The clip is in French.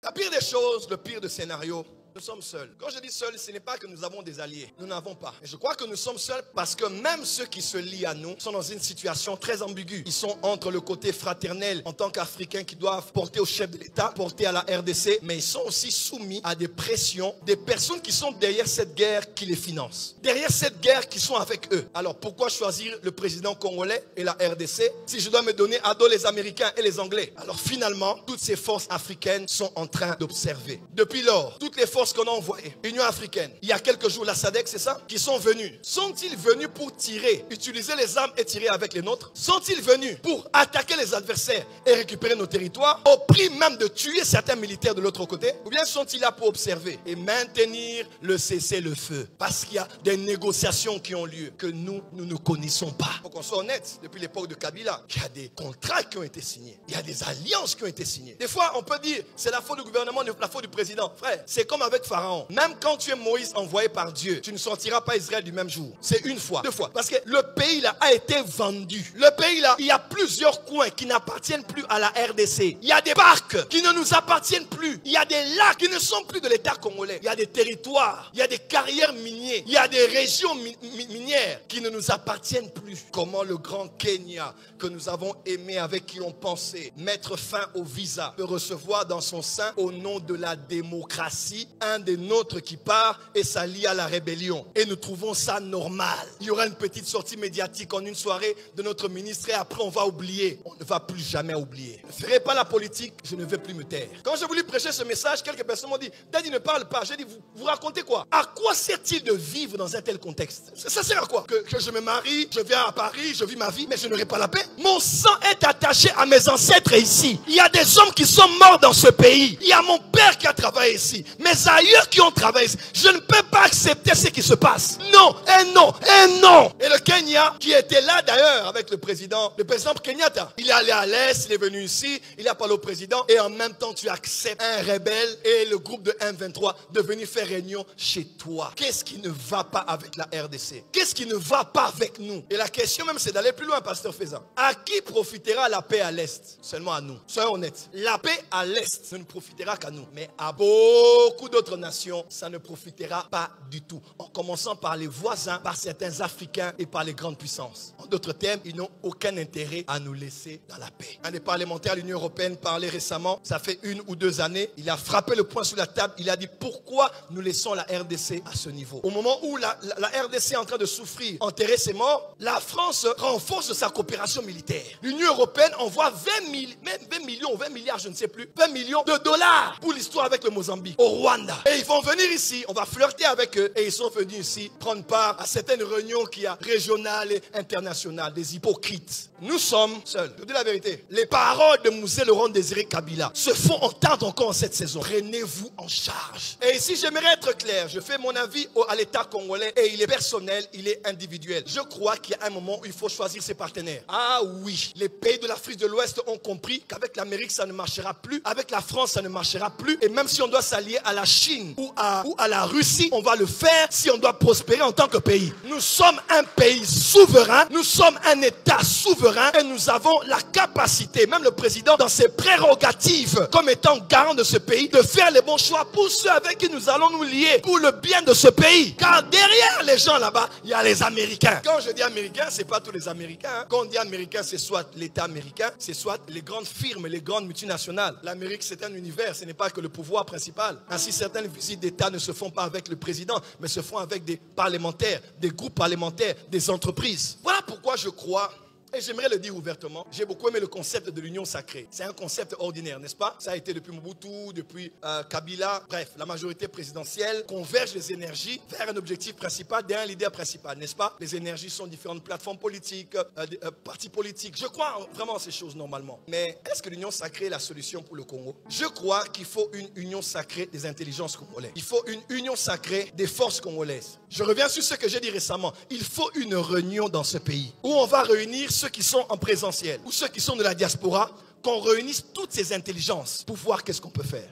La pire des choses, le pire des scénarios, nous sommes seuls. Quand je dis seuls, ce n'est pas que nous avons des alliés. Nous n'avons pas. Et je crois que nous sommes seuls parce que même ceux qui se lient à nous sont dans une situation très ambiguë. Ils sont entre le côté fraternel en tant qu'Africains qui doivent porter au chef de l'État, porter à la RDC, mais ils sont aussi soumis à des pressions des personnes qui sont derrière cette guerre qui les financent. Derrière cette guerre qui sont avec eux. Alors pourquoi choisir le président congolais et la RDC si je dois me donner à dos les Américains et les Anglais? Alors finalement, toutes ces forces africaines sont en train d'observer. Depuis lors, toutes les forces qu'on a envoyées, Union africaine, il y a quelques jours, la SADC, c'est ça, qui sont venus. Sont-ils venus pour tirer, utiliser les armes et tirer avec les nôtres? Sont-ils venus pour attaquer les adversaires et récupérer nos territoires, au prix même de tuer certains militaires de l'autre côté? Ou bien sont-ils là pour observer et maintenir le cessez-le-feu? Parce qu'il y a des négociations qui ont lieu que nous ne connaissons pas. Il faut qu'on soit honnête, depuis l'époque de Kabila, il y a des contrats qui ont été signés. Il y a des alliances qui ont été signées. Des fois, on peut dire, c'est la faute du gouvernement, la faute du président. Frère, c'est comme avec Pharaon. Même quand tu es Moïse envoyé par Dieu, tu ne sortiras pas Israël du même jour. C'est une fois, deux fois. Parce que le pays là a été vendu. Le pays là, il y a plusieurs coins qui n'appartiennent plus à la RDC. Il y a des parcs qui ne nous appartiennent plus. Il y a des lacs qui ne sont plus de l'État congolais. Il y a des territoires, il y a des carrières minières, il y a des régions minières qui ne nous appartiennent plus. Comment le grand Kenya que nous avons aimé, avec qui on pensait mettre fin au visa, peut recevoir dans son sein, au nom de la démocratie, un des nôtres qui part et s'allie à la rébellion. Et nous trouvons ça normal. Il y aura une petite sortie médiatique en une soirée de notre ministre et après on va oublier. On ne va plus jamais oublier. Ne ferez pas la politique, je ne vais plus me taire. Quand j'ai voulu prêcher ce message, quelques personnes m'ont dit, Daddy, ne parle pas. J'ai dit, vous racontez quoi? À quoi sert-il de vivre dans un tel contexte? Ça sert à quoi? Que je me marie, je viens à Paris, je vis ma vie, mais je n'aurai pas la paix? Mon sang est attaché à mes ancêtres ici. Il y a des hommes qui sont morts dans ce pays. Il y a mon père qui a travaillé ici. Mes aïeux qui ont travaillé ici. Je ne peux pas accepter ce qui se passe. Non, et non, et non. Et le Kenya, qui était là d'ailleurs avec le président Kenyatta, il est allé à l'Est, il est venu ici, il a parlé au président, et en même temps tu acceptes un rebelle et le groupe de M23 de venir faire réunion chez toi. Qu'est-ce qui ne va pas avec la RDC? Qu'est-ce qui ne va pas avec nous? Et la question même, c'est d'aller plus loin, pasteur Faisan. À qui profitera la paix à l'Est? Seulement à nous. Soyons honnêtes. La paix à l'Est ne profitera qu'à nous. Mais à beaucoup d'autres nations, ça ne profitera pas du tout. En commençant par les voisins, par certains Africains et par les grandes puissances. En d'autres termes, ils n'ont aucun intérêt à nous laisser dans la paix. Un des parlementaires de l'Union européenne parlait récemment, ça fait 1 ou 2 années, il a frappé le poing sur la table, il a dit pourquoi nous laissons la RDC à ce niveau. Au moment où la RDC est en train de souffrir, enterrer ses morts, la France renforce sa coopération militaire. L'Union européenne envoie 20 millions, 20 milliards, je ne sais plus, 20 millions de dollars pour l'histoire avec le Mozambique, au Rwanda. Et ils vont venir ici, on va flirter avec eux, et ils sont venus ici prendre part à certaines réunions qu'il y a régionales et internationales, des hypocrites. Nous sommes seuls. Je vous dis la vérité. Les paroles de Mzee Laurent Désiré Kabila se font entendre encore en cette saison. Prenez-vous en charge. Et ici, j'aimerais être clair. Je fais mon avis à l'État congolais et il est personnel, il est individuel. Je crois qu'il y a un moment où il faut choisir ses partenaires. Ah oui, les pays de l'Afrique de l'Ouest ont compris qu'avec l'Amérique, ça ne marchera plus. Avec la France, ça ne marchera plus. Et même si on doit s'allier à la Chine ou à la Russie, on va le faire si on doit prospérer en tant que pays. Nous sommes un pays souverain. Nous sommes un État souverain et nous avons la capacité, même le président, dans ses prérogatives, comme étant garant de ce pays, de faire les bons choix pour ceux avec qui nous allons nous lier, pour le bien de ce pays. Car derrière les gens là-bas, il y a les Américains. Quand je dis Américains, c'est pas tous les Américains. Quand on dit Américain, c'est soit l'État américain, c'est soit les grandes firmes, les grandes multinationales. L'Amérique, c'est un univers, ce n'est pas que le pouvoir principal. Ainsi, certaines visites d'État ne se font pas avec le président, mais se font avec des parlementaires, des groupes parlementaires, des entreprises. Voilà pourquoi je crois, et j'aimerais le dire ouvertement, j'ai beaucoup aimé le concept de l'union sacrée. C'est un concept ordinaire, n'est-ce pas? Ça a été depuis Mobutu, depuis Kabila. Bref, la majorité présidentielle converge les énergies vers un objectif principal d'un leader principal, n'est-ce pas? Les énergies sont différentes plateformes politiques, partis politiques. Je crois vraiment en ces choses normalement. Mais est-ce que l'union sacrée est la solution pour le Congo? Je crois qu'il faut une union sacrée des intelligences congolaises. Il faut une union sacrée des forces congolaises. Je reviens sur ce que j'ai dit récemment. Il faut une réunion dans ce pays où on va réunir ceux qui sont en présentiel ou ceux qui sont de la diaspora, qu'on réunisse toutes ces intelligences pour voir qu'est-ce qu'on peut faire.